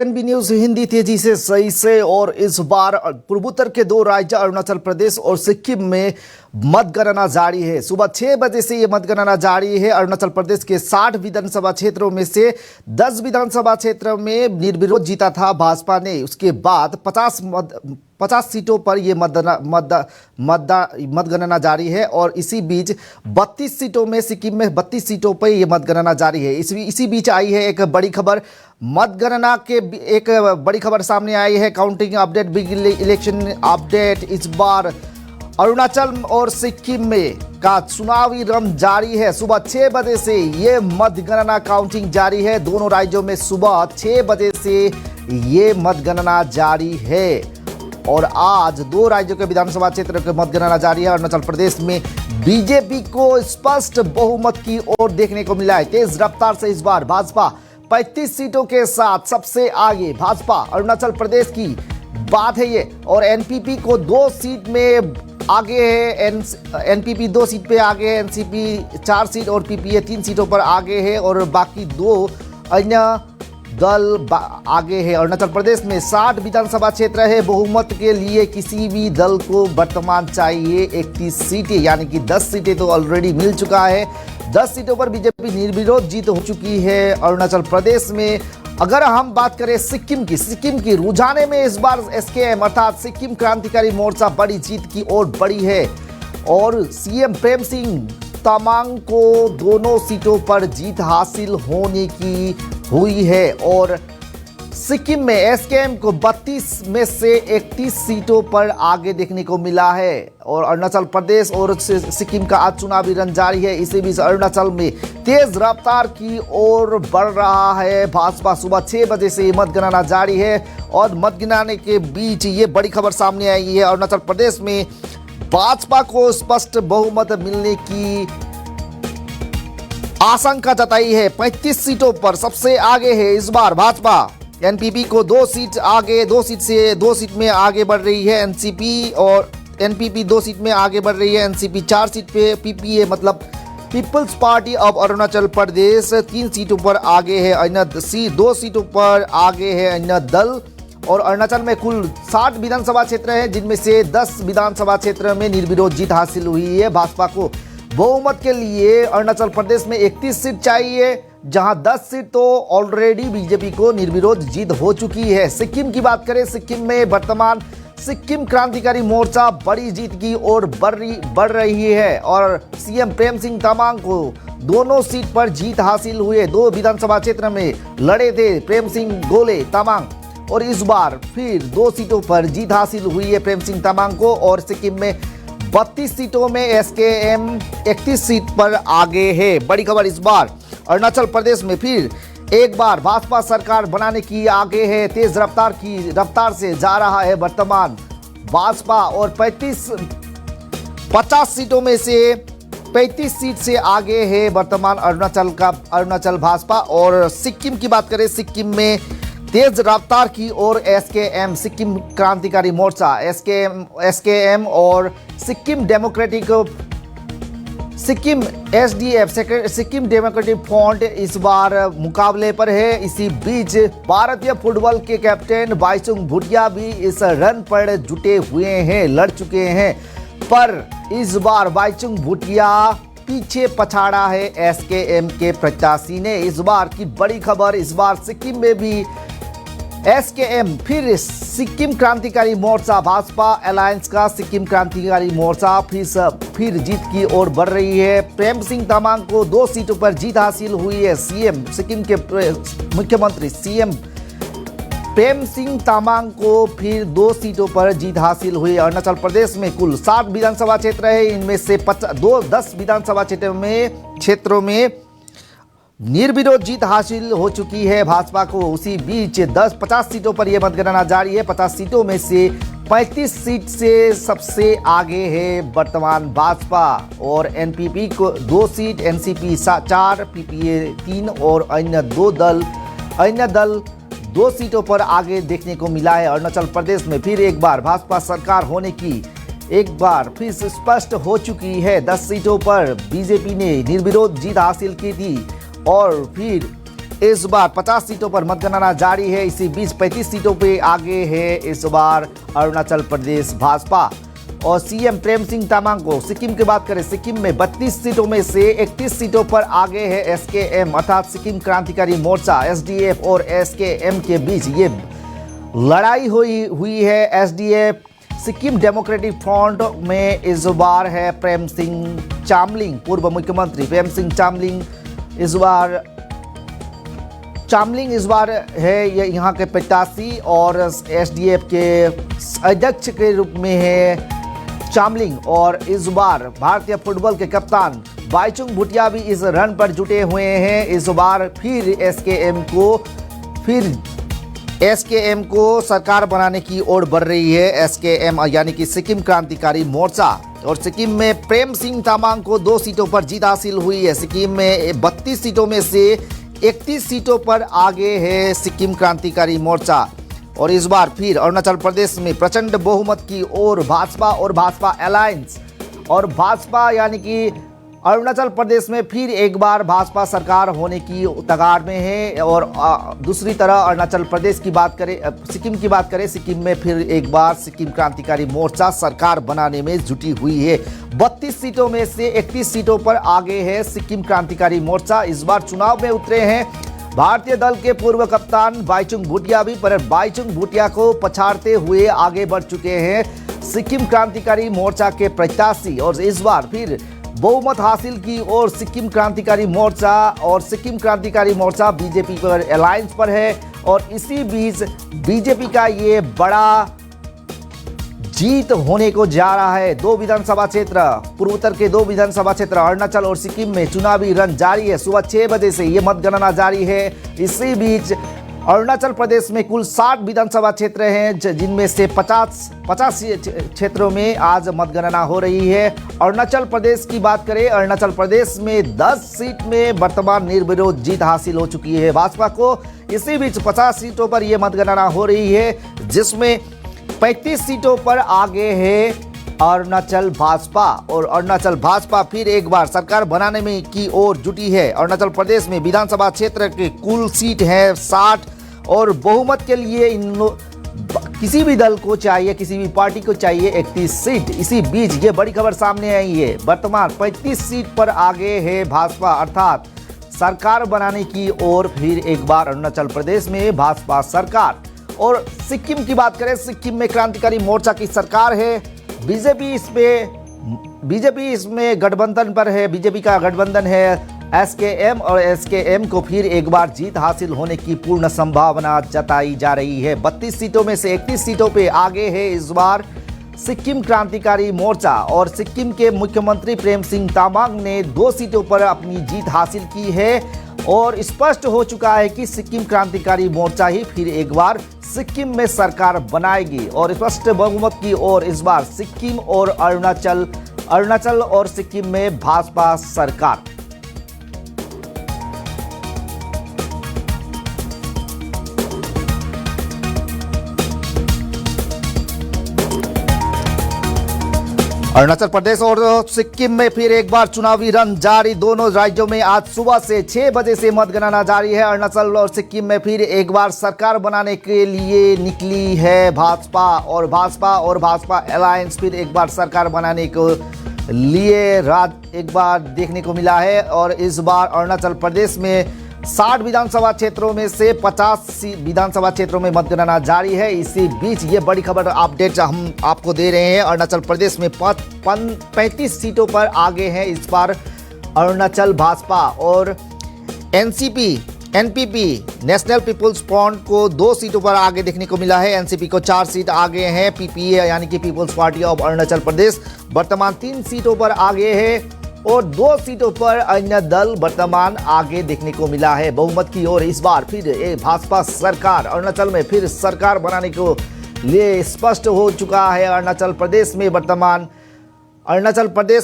NB news Hindi तेजी से सही से और इस बार पूर्वोत्तर के दो राज्य अरुणाचल प्रदेश और सिक्किम में मतगणना जारी है। सुबह 6 बजे से ये मतगणना जारी है। अरुणाचल प्रदेश के 60 विधानसभा क्षेत्रों में से 10 विधानसभा क्षेत्रों में निर्विरोध जीता था भाजपा ने। उसके बाद 50 सीटों पर यह मतगणना जारी है और इसी बीच 32 सीटों में सिक्किम में 32 सीटों पर यह मतगणना जारी है। इसी बीच आई है एक बड़ी खबर। मतगणना के एक बड़ी खबर सामने आई है। Counting update, big election update. इस बार अरुणाचल और सिक्किम में का चुनावी रन जारी है। सुबह 6 बजे से ये मतगणना काउंटिंग जारी है। दोनों राज्यों में सुबह 6 बजे से ये मतगणना जारी है और आज दो राज्यों के विधानसभा क्षेत्र के मतगणना जारी है। अरुणाचल प्रदेश में बीजेपी को स्पष्ट बहुमत की ओर देखने को मिला है। तेज रफ्तार से इस बार भाजपा 35 सीटों के साथ सबसे आगे। भाजपा अरुणाचल प्रदेश की बात है ये। और एनपीपी को 2 सीट में आगे है। एनपीपी 2 सीट पे आगे है, एनसीपी 4 सीट और पीपीए 3 सीटों पर आगे है और बाकी 2 अन्य दल आगे है। अरुणाचल प्रदेश में 60 विधानसभा क्षेत्र है। बहुमत के लिए किसी भी दल को वर्तमान चाहिए 31 सीटें, यानी कि 10 सीटें तो ऑलरेडी मिल चुका है। 10 सीटों पर बीजेपी निर्विरोध जीत हो चुकी है अरुणाचल प्रदेश में। अगर हम बात करें सिक्किम की रुझाने में इस बार एसकेएम अर्थात सिक्किम क्रांतिकारी मोर्चा बड़ी जीत की ओर बढ़ी है और सीएम प्रेम सिंह तमांग को दोनों सीटों पर जीत हासिल होने की हुई है और सिक्किम में एसकेएम को 32 में से 31 सीटों पर आगे देखने को मिला है और अरुणाचल प्रदेश और सिक्किम का आज चुनावी रन जारी है। इसी बीच अरुणाचल में तेज रफ्तार की ओर बढ़ रहा है भाजपा। सुबह 6 बजे से मतगणना जारी है और मतगणना के बीच ये बड़ी खबर सामने आई है। अरुणाचल प्रदेश में भाजपा को स्पष्ट बहुमत मिलने की आशंका जताई है। 35 सीटों पर सबसे आगे है इस बार भाजपा। एनपीपी को 2 सीट आगे, 2 सीट में आगे बढ़ रही है एनसीपी और एनपीपी 2 सीट में आगे बढ़ रही है। एनसीपी 4 सीट पे, पीपीए मतलब peoples party of Arunachal Pradesh 3 सीटों पर आगे है। अन्य 2 सीटों पर आगे है अन्य दल। और अरुणाचल में कुल 60 विधानसभा क्षेत्र हैं जिनमें से 10 विधानसभा क्षेत्र में निर्विरोध जीत हासिल हुई है। भाजपा को बहुमत के लिए अरुणाचल प्रदेश में 31 सीट चाहिए, जहां 10 सीट तो ऑलरेडी बीजेपी को निर्विरोध जीत हो चुकी है। सिक्किम की बात करें, सिक्किम में वर्तमान सिक्किम क्रांतिकारी मोर्चा बड़ी जीत की ओर बढ़ रही है और सीएम प्रेम सिंह तमांग को दोनों सीट पर जीत हासिल हुए। 2 विधानसभा क्षेत्र में लड़े थे प्रेम सिंह गोले तमांग और इस बार फिर 2 सीटों पर जीत हासिल हुई है प्रेम सिंह तमांग को और सिक्किम में 32 सीटों में एसकेएम 31 सीट पर आगे है। बड़ी खबर इस बार अरुणाचल प्रदेश में फिर एक बार भाजपा सरकार बनाने की आगे है। तेज रफ्तार से जा रहा है वर्तमान भाजपा और 50 सीटों में से 35 सीट से आगे है वर्तमान अरुणाचल भाजपा। और सिक्किम की बात करें, सिक्किम में तेज रफ्तार की ओर एसकेएम सिक्किम क्रांतिकारी मोर्चा एसकेएम और Sikkim SDF Sikkim democratic front इस बार मुकाबले पर है। इसी बीच भारतीय फुटबॉल के कैप्टन बाइचुंग भूटिया भी इस रन पर जुटे हुए हैं, लड़ चुके हैं, पर इस बार बाइचुंग भूटिया पीछे पछाड़ा है एसकेएम के प्रत्याशी ने। इस बार की बड़ी खबर, इस बार सिक्किम में भी एसकेएम फिर सिक्किम क्रांतिकारी मोर्चा भाजपा अलायंस का सिक्किम क्रांतिकारी मोर्चा फिर जीत की ओर बढ़ रही है। प्रेम सिंह तमांग को 2 सीटों पर जीत हासिल हुई है। सीएम सिक्किम के मुख्यमंत्री सीएम प्रेम सिंह तमांग को फिर 2 सीटों पर जीत हासिल हुई। अरुणाचल प्रदेश में कुल 60 विधानसभा क्षेत्र है, इनमें से 10 विधानसभा क्षेत्रों में निर्विरोध जीत हासिल हो चुकी है भाजपा को। उसी बीच 50 सीटों पर यह मतगणना जारी है। 50 सीटों में से 35 सीट से सबसे आगे है वर्तमान भाजपा और एनपीपी को 2 सीट, एनसीपी 4, पीपीए 3 और अन्य दल 2 सीटों पर आगे देखने को मिला है। अरुणाचल प्रदेश में फिर एक बार भाजपा सरकार होने की एक बार फिर स्पष्ट हो चुकी है। 10 सीटों पर बीजेपी ने निर्विरोध जीत हासिल की थी और फिर इस बार 50 सीटों पर मतगणना जारी है। इसी बीच 35 सीटों पे आगे है इस बार अरुणाचल प्रदेश भाजपा और सीएम प्रेम सिंह तामांग को। सिक्किम की बात करें, सिक्किम में 32 सीटों में से 31 सीटों पर आगे है एसकेएम अर्थात सिक्किम क्रांतिकारी मोर्चा। एसडीएफ और एसकेएम के बीच ये लड़ाई हुई है। एसडीएफ सिक्किम डेमोक्रेटिक फ्रंट में इस बार है प्रेम सिंह चामलिंग, पूर्व मुख्यमंत्री प्रेम सिंह चामलिंग इस बार है ये यहाँ के प्रत्याशी और एसडीएफ के अध्यक्ष के रूप में है चामलिंग। और इस बार भारतीय फुटबॉल के कप्तान बाईचुंग भूटिया भी इस रन पर जुटे हुए हैं। इस बार फिर एसकेएम को सरकार बनाने की ओर बढ़ रही है। एसकेएम यानी कि सिक्किम क्रांतिकारी मोर्चा। और सिक्किम में प्रेम सिंह तामांग को 2 सीटों पर जीत हासिल हुई है। सिक्किम में 32 सीटों में से 31 सीटों पर आगे है सिक्किम क्रांतिकारी मोर्चा। और इस बार फिर अरुणाचल प्रदेश में प्रचंड बहुमत की ओर भाजपा और भाजपा अलायंस और भाजपा यानी कि अरुणाचल प्रदेश में फिर एक बार भाजपा सरकार होने की कगार में है। और दूसरी तरफ अरुणाचल प्रदेश की बात करें, सिक्किम की बात करें, सिक्किम में फिर एक बार सिक्किम क्रांतिकारी मोर्चा सरकार बनाने में जुटी हुई है। 32 सीटों में से 31 सीटों पर आगे है सिक्किम क्रांतिकारी मोर्चा। इस बार चुनाव में उतरे हैं भारतीय दल के पूर्व कप्तान बाईचुंग भूटिया भी, पर बाईचुंग भूटिया को पछाड़ते हुए आगे बढ़ चुके हैं सिक्किम क्रांतिकारी मोर्चा के प्रत्याशी। और इस बार फिर बहुमत हासिल की और सिक्किम क्रांतिकारी मोर्चा बीजेपी पर अलायंस पर है। और इसी बीच बीजेपी का ये बड़ा जीत होने को जा रहा है। 2 विधानसभा क्षेत्र, पूर्वोत्तर के 2 विधानसभा क्षेत्र अरुणाचल और सिक्किम में चुनावी रन जारी है। सुबह 6 बजे से ये मतगणना जारी है। इसी बीच अरुणाचल प्रदेश में कुल 60 विधानसभा क्षेत्र हैं, जिनमें से 50 क्षेत्रों में आज मतगणना हो रही है। अरुणाचल प्रदेश की बात करें, अरुणाचल प्रदेश में 10 सीट में वर्तमान निर्विरोध जीत हासिल हो चुकी है भाजपा को। इसी बीच 50 सीटों पर यह मतगणना हो रही है, जिसमें 35 सीटों पर आगे है अरुणाचल भाजपा। और अरुणाचल भाजपा फिर एक बार सरकार बनाने में की ओर जुटी है। अरुणाचल प्रदेश में विधानसभा क्षेत्र के कुल सीट है 60 और बहुमत के लिए किसी भी दल को चाहिए, किसी भी पार्टी को चाहिए 31 सीट। इसी बीच ये बड़ी खबर सामने आई है, वर्तमान 35 सीट पर आगे है भाजपा अर्थात सरकार बनाने की ओर फिर एक बार अरुणाचल प्रदेश में भाजपा सरकार। और सिक्किम की बात करें, सिक्किम में क्रांतिकारी मोर्चा की सरकार है। बीजेपी इसमें गठबंधन पर है, बीजेपी का गठबंधन है एसकेएम और एसकेएम को फिर एक बार जीत हासिल होने की पूर्ण संभावना जताई जा रही है। 32 सीटों में से 31 सीटों पे आगे है इस बार सिक्किम क्रांतिकारी मोर्चा। और सिक्किम के मुख्यमंत्री प्रेम सिंह तामांग ने 2 सीटों पर अपनी जीत हासिल की है। और स्पष्ट हो चुका है कि सिक्किम क्रांतिकारी मोर्चा ही फिर एक बार सिक्किम में सरकार बनाएगी। और स्पष्ट बहुमत की ओर इस बार सिक्किम और अरुणाचल और सिक्किम में भाजपा सरकार। अरुणाचल प्रदेश और सिक्किम में फिर एक बार चुनावी रन जारी। दोनों राज्यों में आज सुबह से 6 बजे से मतगणना जारी है। अरुणाचल और सिक्किम में फिर एक बार सरकार बनाने के लिए निकली है भाजपा और भाजपा अलायंस फिर एक बार सरकार बनाने को लिए एक बार देखने को मिला है। और इस बार अरुणाचल प्रदेश में 60 विधानसभा क्षेत्रों में से 50 विधानसभा क्षेत्रों में मतगणना जारी है। इसी बीच ये बड़ी खबर अपडेट हम आपको दे रहे हैं। अरुणाचल प्रदेश में 35 सीटों पर आगे हैं इस बार अरुणाचल भाजपा। और एनपीपी नेशनल पीपुल्स फ्रंट को 2 सीटों पर आगे देखने को मिला है। एनसीपी को 4 सीट आगे हैं। पीपीए यानी कि people's party of Arunachal Pradesh वर्तमान 3 सीटों पर आगे है। और 2 सीटों पर अन्य दल वर्तमान आगे देखने को मिला है। बहुमत की ओर इस बार फिर भाजपा सरकार अरुणाचल में फिर सरकार बनाने को लिए स्पष्ट हो चुका है। अरुणाचल प्रदेश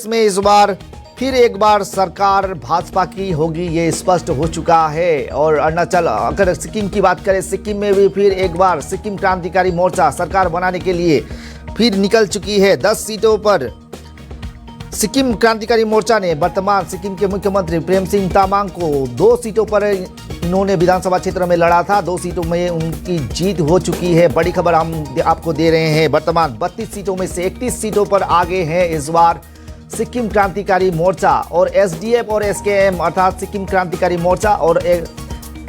में इस बार फिर एक बार सरकार भाजपा की होगी, ये स्पष्ट हो चुका है। और अरुणाचल, अगर सिक्किम की बात करें, सिक्किम में भी फिर एक बार सिक्किम क्रांतिकारी मोर्चा सरकार बनाने के लिए फिर निकल चुकी है। 10 सीटों पर सिक्किम क्रांतिकारी मोर्चा ने वर्तमान सिक्किम के मुख्यमंत्री प्रेम सिंह तामांग को 2 सीटों पर इन्होंने विधानसभा क्षेत्र में लड़ा था। 2 सीटों में उनकी जीत हो चुकी है। बड़ी खबर हम आपको दे रहे हैं। वर्तमान 32 सीटों में से 31 सीटों पर आगे हैं इस बार सिक्किम क्रांतिकारी मोर्चा और एसडीएफ और एसकेएम अर्थात सिक्किम क्रांतिकारी मोर्चा और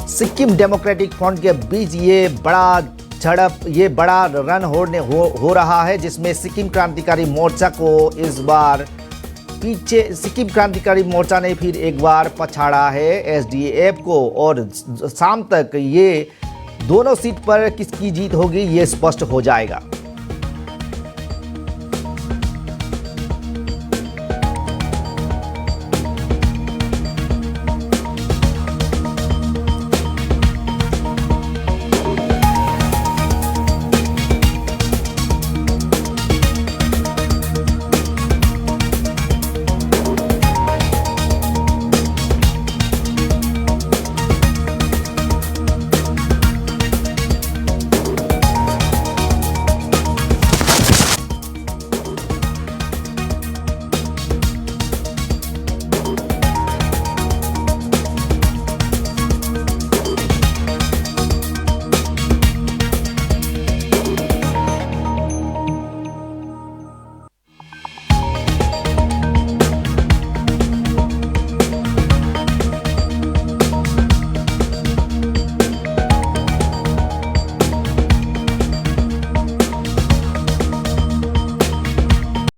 सिक्किम डेमोक्रेटिक फ्रंट के बीच ये बड़ा झड़प, ये बड़ा रन हो रहा है, जिसमें सिक्किम क्रांतिकारी मोर्चा को इस बार पीछे सिक्किम क्रांतिकारी मोर्चा ने फिर एक बार पछाड़ा है एसडीएफ को और शाम तक ये दोनों सीट पर किसकी जीत होगी ये स्पष्ट हो जाएगा।